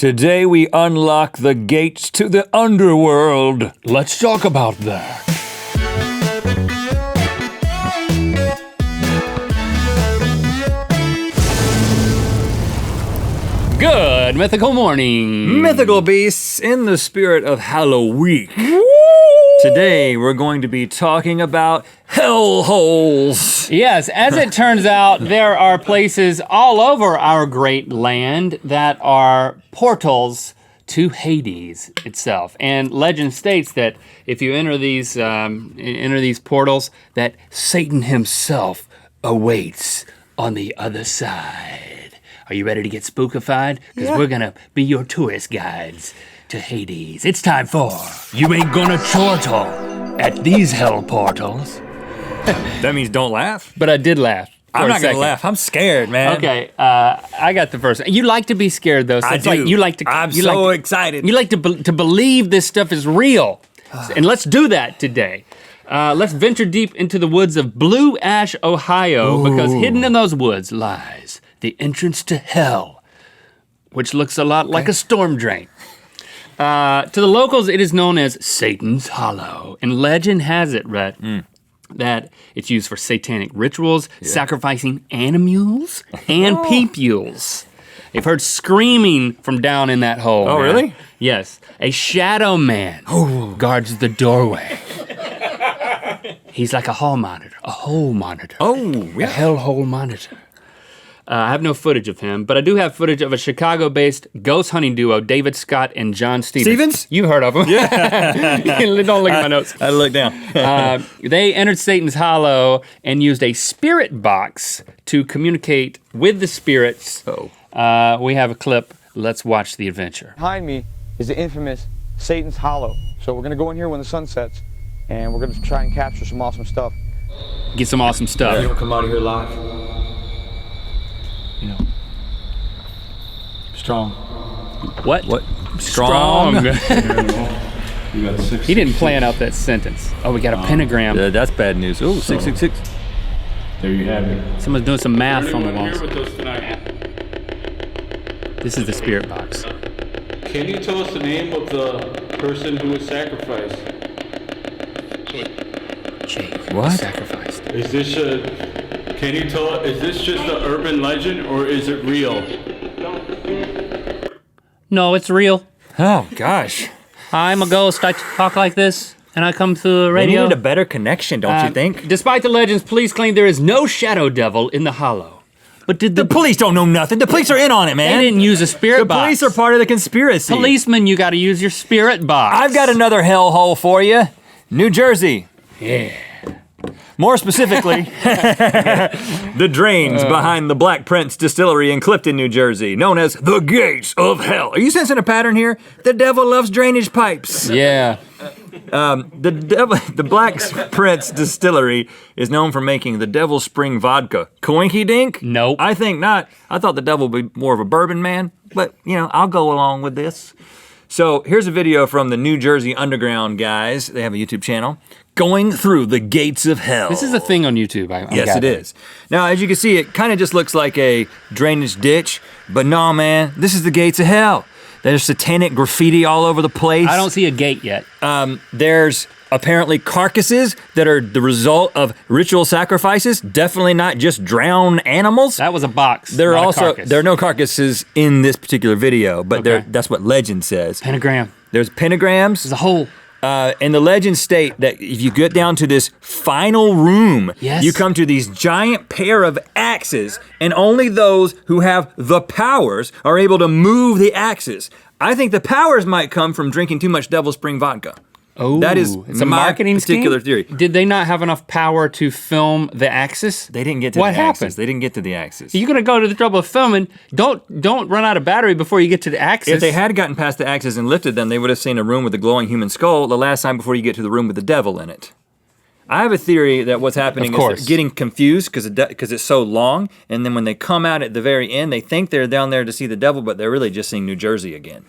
Today we unlock the gates to the underworld. Let's talk about that. Good Mythical Morning. Mythical beasts, in the spirit of Halloween. Today we're going to be talking about hellholes. Yes, as it turns out, there are places all over our great land that are portals to Hades itself. And legend states that if you enter these portals, that Satan himself awaits on the other side. Are you ready to get spookified? Because we're gonna be your tourist guides to Hades. It's time for You Ain't Gonna Chortle at These Hell Portals. That means don't laugh? But I did laugh. I'm not gonna laugh. I'm scared, man. Okay, I got the first one. You like to be scared, though. So I it's do. like you like to. I'm you so like to, excited. You like to believe this stuff is real, and let's do that today. Let's venture deep into the woods of Blue Ash, Ohio, because hidden in those woods lies the entrance to hell, which looks a lot like a storm drain. To the locals, it is known as Satan's Hollow, and legend has it, Rhett, that it's used for satanic rituals, sacrificing animals and peepules. They've heard screaming from down in that hole. Oh, man. really? Yes. A shadow man guards the doorway. He's like a hole monitor. A hell hole monitor. I have no footage of him, but I do have footage of a Chicago-based ghost hunting duo, David Scott and John Stevens. You've heard of them. Yeah. Don't look at my notes. I look down. They entered Satan's Hollow and used a spirit box to communicate with the spirits. We have a clip. Let's watch the adventure. Behind me is the infamous Satan's Hollow. So we're gonna go in here when the sun sets, and we're gonna try and capture some awesome stuff. Get some awesome stuff. You don't come out of here live. You know, strong. What? Strong. You got 6. He didn't plan out that sentence. Oh, we got a pentagram. That's bad news. Ooh, 666. There you have it. Someone's doing some math on the Anyone walls. here with us tonight? This is the spirit box. Can you tell us the name of the person who was sacrificed? Jake What? sacrificed. Is this can you tell, is this just an urban legend or is it real? No, it's real. Oh, gosh. I'm a ghost. I talk like this, and I come through the We radio. needed a better connection, don't you think? Despite the legends, police claim there is no shadow devil in the hollow. But did The police don't know nothing. The police are in on it, man. They didn't use a spirit The box. police are part of the conspiracy. Policemen, you got to use your spirit box. I've got another hellhole for you. New Jersey. Yeah. More specifically, the drains behind the Black Prince Distillery in Clifton, New Jersey, known as the Gates of Hell. Are you sensing a pattern here? The devil loves drainage pipes. Yeah. The Black Prince Distillery is known for making the Devil's Spring vodka. Coinky dink? Nope. I think not. I thought the devil would be more of a bourbon man, but I'll go along with this. So here's a video from the New Jersey Underground guys. They have a YouTube channel. Going through the gates of hell. This is a thing on YouTube. Yes, it is. Now, as you can see, it kind of just looks like a drainage ditch, but no, man, this is the gates of hell. There's satanic graffiti all over the place. I don't see a gate yet. There's apparently carcasses that are the result of ritual sacrifices, definitely not just drowned animals. That was a box. There are not a carcass. there are no carcasses in this particular video, but Okay. that's what legend says. Pentagram. There's pentagrams. There's a hole. And the legends state that if you get down to this final room, Yes. you come to these giant pair of axes, and only those who have the powers are able to move the axes. I think the powers might come from drinking too much Devil's Spring vodka. Oh, That is it's a my marketing particular scheme? theory. Did they not have enough power to film the axis? They didn't get to What the happened? axes. They didn't get to the axes. You're gonna go to the trouble of filming. Don't run out of battery before you get to the axis. If they had gotten past the axes and lifted them, they would have seen a room with a glowing human skull the last time before you get to the room with the devil in it. I have a theory that what's happening Of is course. they're getting confused because it's so long, and then when they come out at the very end, they think they're down there to see the devil, but they're really just seeing New Jersey again.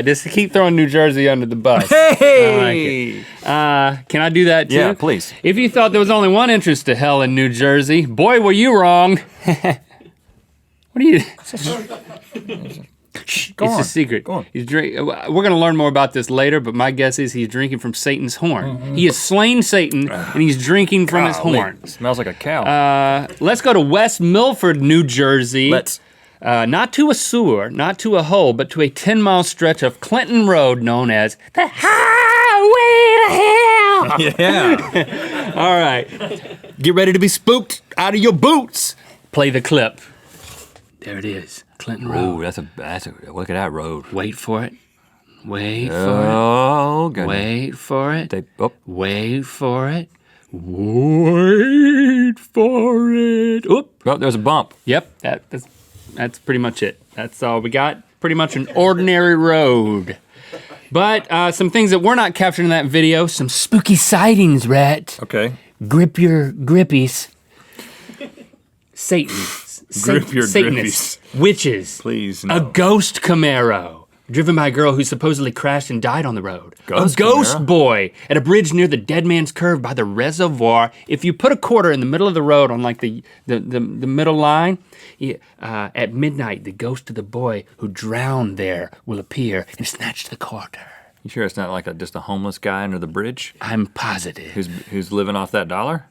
Just keep throwing New Jersey under the bus. Hey! Can I do that too? Yeah, please. If you thought there was only one entrance to hell in New Jersey, boy, were you wrong. What are you? Shh, Go it's on. a secret. Go on. We're gonna learn more about this later, but my guess is he's drinking from Satan's horn. He has slain Satan, and he's drinking from his Golly, horn. Smells like a cow. Let's go to West Milford, New Jersey. Let's. Not to a sewer, not to a hole, but to a 10-mile stretch of Clinton Road known as the Highway to Hell. Yeah. All right. Get ready to be spooked out of your boots. Play the clip. There it is, Clinton Road. Ooh, that's a look at that road. Wait for it. Wait for Oh, it. goodness. Wait for it. Oh, Wait for it. Wait for it. Oop. oh, there's a bump. Yep, that's pretty much it. That's all we got. Pretty much an ordinary road. But some things that were not captured in that video, some spooky sightings, Rhett. Okay. Grip your grippies. Satans. Grip your Satanists. Witches. Please, A no. ghost Camaro. Driven by a girl who supposedly crashed and died on the road. Ghost a ghost Camaro? boy at a bridge near the Dead Man's Curve by the reservoir. If you put a quarter in the middle of the road on like the middle line, at midnight the ghost of the boy who drowned there will appear and snatch the quarter. You sure it's not like just a homeless guy under the bridge I'm positive. who's living off that dollar?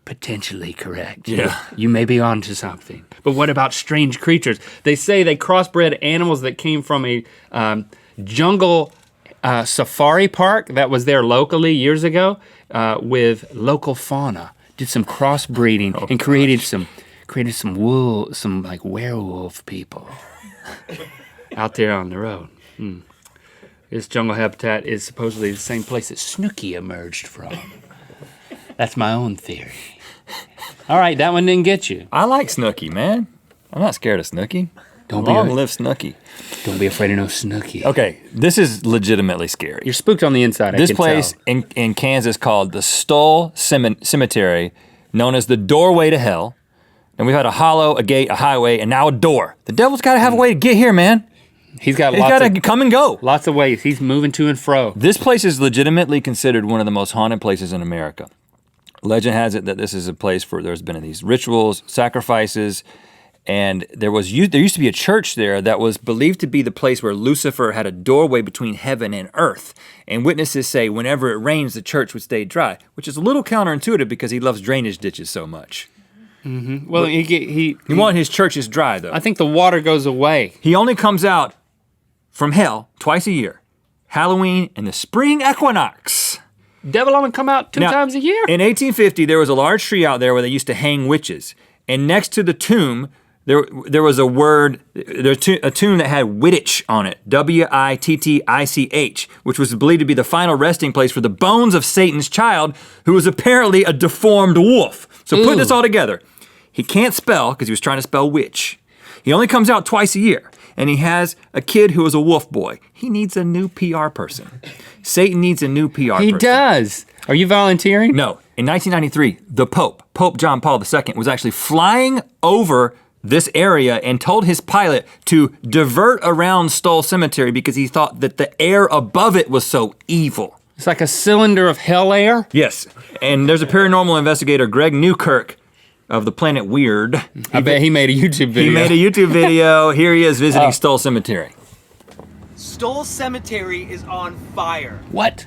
Potentially correct. Yeah. You may be onto something. But what about strange creatures? They say they crossbred animals that came from a jungle safari park that was there locally years ago with local fauna. Did some crossbreeding and created some like werewolf people out there on the road. This jungle habitat is supposedly the same place that Snooki emerged from. That's my own theory. All right, that one didn't get you. I like Snooki, man. I'm not scared of Snooki. Don't Long live Snooki. Don't be afraid of no Snooki. Okay, this is legitimately scary. You're spooked on the inside. This I can place tell. in Kansas called the Stowell Cemetery, known as the doorway to hell. And we've had a hollow, a gate, a highway, and now a door. The devil's got to have a way to get here, man. He's got He's got to come and go. lots of ways. He's moving to and fro. This place is legitimately considered one of the most haunted places in America. Legend has it that this is a place where there's been these rituals, sacrifices, and there used to be a church there that was believed to be the place where Lucifer had a doorway between heaven and earth. And witnesses say whenever it rains, the church would stay dry, which is a little counterintuitive because he loves drainage ditches so much. Well, he You want his churches dry, though. I think the water goes away. He only comes out from hell twice a year, Halloween and the spring equinox. Devil only come out two Now, times a year. In 1850, there was a large tree out there where they used to hang witches. And next to the tomb, there was a word, a tomb that had Wittich on it, Wittich, which was believed to be the final resting place for the bones of Satan's child, who was apparently a deformed wolf. So put this all together. He can't spell because he was trying to spell witch. He only comes out twice a year. And he has a kid who is a wolf boy. He needs a new PR person. Satan needs a new PR person. He does. Are you volunteering? No. In 1993, the Pope John Paul II, was actually flying over this area and told his pilot to divert around Stowell Cemetery because he thought that the air above it was so evil. It's like a cylinder of hell air. Yes. And there's a paranormal investigator, Greg Newkirk, of the Planet Weird. I bet he made a YouTube video. He made a YouTube video. Here he is visiting Stowell Cemetery. Stowell Cemetery is on fire. What?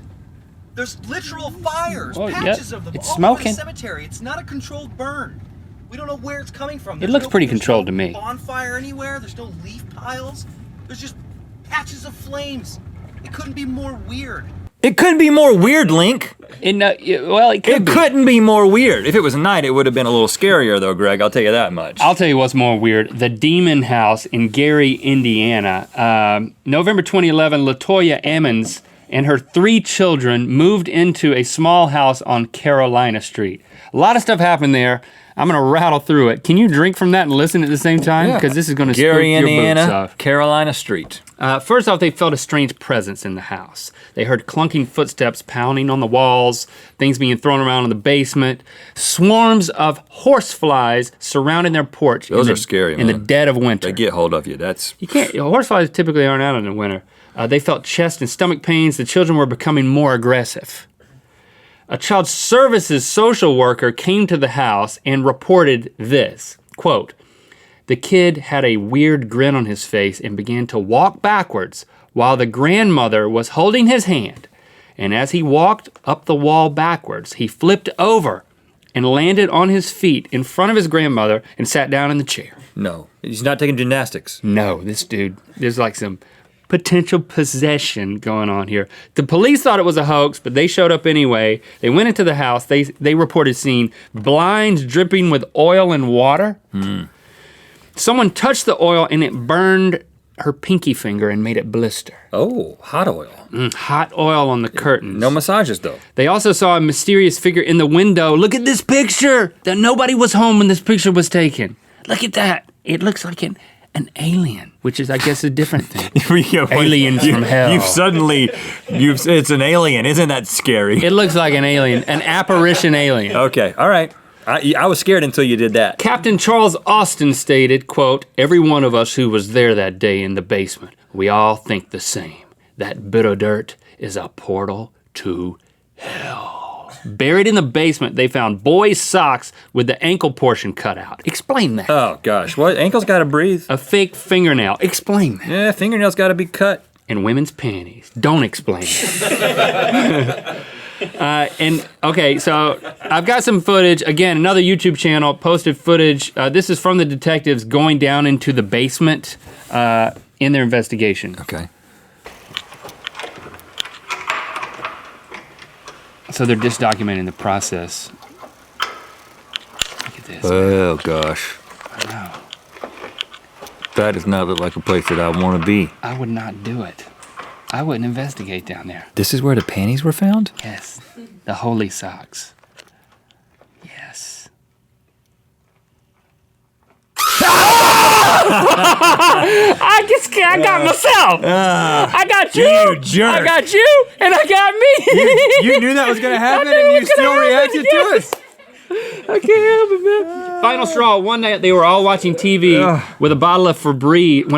There's literal fires, Oh, patches yeah. of them It's all smoking. over the cemetery. It's not a controlled burn. We don't know where it's coming from. It There's looks pretty there's controlled no to me. Bonfire anywhere. There's no leaf piles. There's just patches of flames. It couldn't be more weird. It couldn't be more weird, Link. Well, it could It be. couldn't be more weird. If it was night, it would have been a little scarier, though, Greg. I'll tell you that much. I'll tell you what's more weird. The Demon House in Gary, Indiana. November 2011, LaToya Emmons and her 3 children moved into a small house on Carolina Street. A lot of stuff happened there. I'm going to rattle through it. Can you drink from that and listen at the same time? Because this is going to spook Gary, your boots Indiana, off. Carolina Street. First off, they felt a strange presence in the house. They heard clunking footsteps pounding on the walls, things being thrown around in the basement, swarms of horseflies surrounding their porch. Those are scary, in the man. dead of winter. They get hold of you. That's You can't. Horseflies typically aren't out in the winter. They felt chest and stomach pains. The children were becoming more aggressive. A child services social worker came to the house and reported this, quote, The kid had a weird grin on his face and began to walk backwards while the grandmother was holding his hand. And as he walked up the wall backwards, he flipped over and landed on his feet in front of his grandmother and sat down in the chair. No, he's not taking gymnastics. No, this dude, there's like some potential possession going on here. The police thought it was a hoax, but they showed up anyway. They went into the house. They reported seeing blinds dripping with oil and water. Someone touched the oil and it burned her pinky finger and made it blister. Oh, hot oil. Hot oil on the curtains. No massages though. They also saw a mysterious figure in the window. Look at this picture! That nobody was home when this picture was taken. Look at that. It looks like an alien, which is, I guess, a different thing. Aliens from hell. It's an alien. Isn't that scary? It looks like an alien, an apparition alien. Okay, all right. I was scared until you did that. Captain Charles Austin stated, quote, "Every one of us who was there that day in the basement, we all think the same. That bit of dirt is a portal to hell." Buried in the basement, they found boys' socks with the ankle portion cut out. Explain that. Oh gosh, what? Ankles gotta breathe. A fake fingernail. Explain that. Yeah, fingernails gotta be cut. And women's panties. Don't explain it. Okay, so I've got some footage. Again, another YouTube channel posted footage. This is from the detectives going down into the basement in their investigation. Okay. So they're just documenting the process. Look at this. Oh gosh. I know. That does not look like a place that I want to be. I would not do it. I wouldn't investigate down there. This is where the panties were found? Yes. The holy socks. Yes. I got myself. I got you. You jerk. I got you, and I got me. You knew that was gonna happen and you still reacted to it? I can't help it, man. Final straw. One night they were all watching TV with a bottle of Febreze.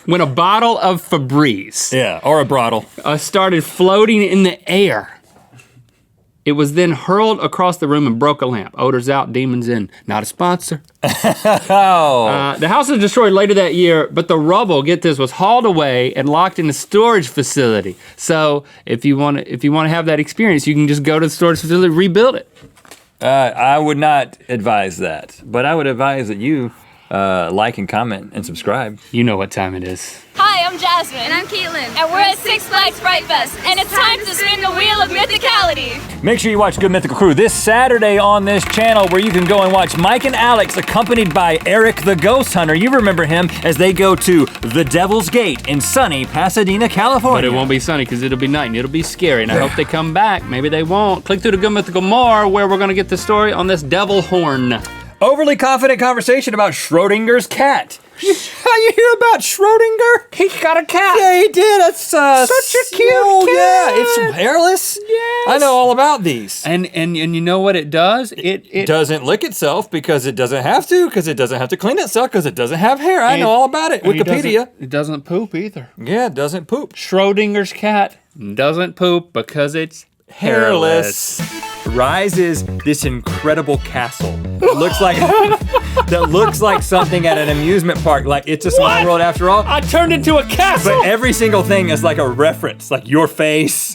When a bottle of Febreze, Yeah, or a brothel. started floating in the air. It was then hurled across the room and broke a lamp. Odors out, demons in. Not a sponsor. The house was destroyed later that year, but the rubble, get this, was hauled away and locked in a storage facility. So if you want to have that experience, you can just go to the storage facility and rebuild it. I would not advise that, but I would advise that you like and comment and subscribe. You know what time it is. Hi, I'm Jasmine. And I'm Caitlin. And we're at Six Flags Fright Fest. And it's time to spin the wheel of mythicality. Make sure you watch Good Mythical Crew this Saturday on this channel, where you can go and watch Mike and Alex accompanied by Eric the Ghost Hunter. You remember him as they go to the Devil's Gate in sunny Pasadena, California. But it won't be sunny because it'll be night and it'll be scary. And I hope they come back. Maybe they won't. Click through to Good Mythical More, where we're going to get the story on this devil horn. Overly confident conversation about Schrodinger's cat. How you hear about Schrodinger? He got a cat. Yeah, he did. That's such a cute cat. Yeah, it's hairless. Yes. I know all about these. And you know what it does? It doesn't lick itself because it doesn't have to, because it doesn't have to clean itself, because it doesn't have hair. I know all about it. Wikipedia. It doesn't poop either. Yeah, it doesn't poop. Schrodinger's cat doesn't poop because it's hairless. Rises this incredible castle that looks like something at an amusement park. Like, it's a small world after all. I turned into a castle. But every single thing is like a reference, like your face,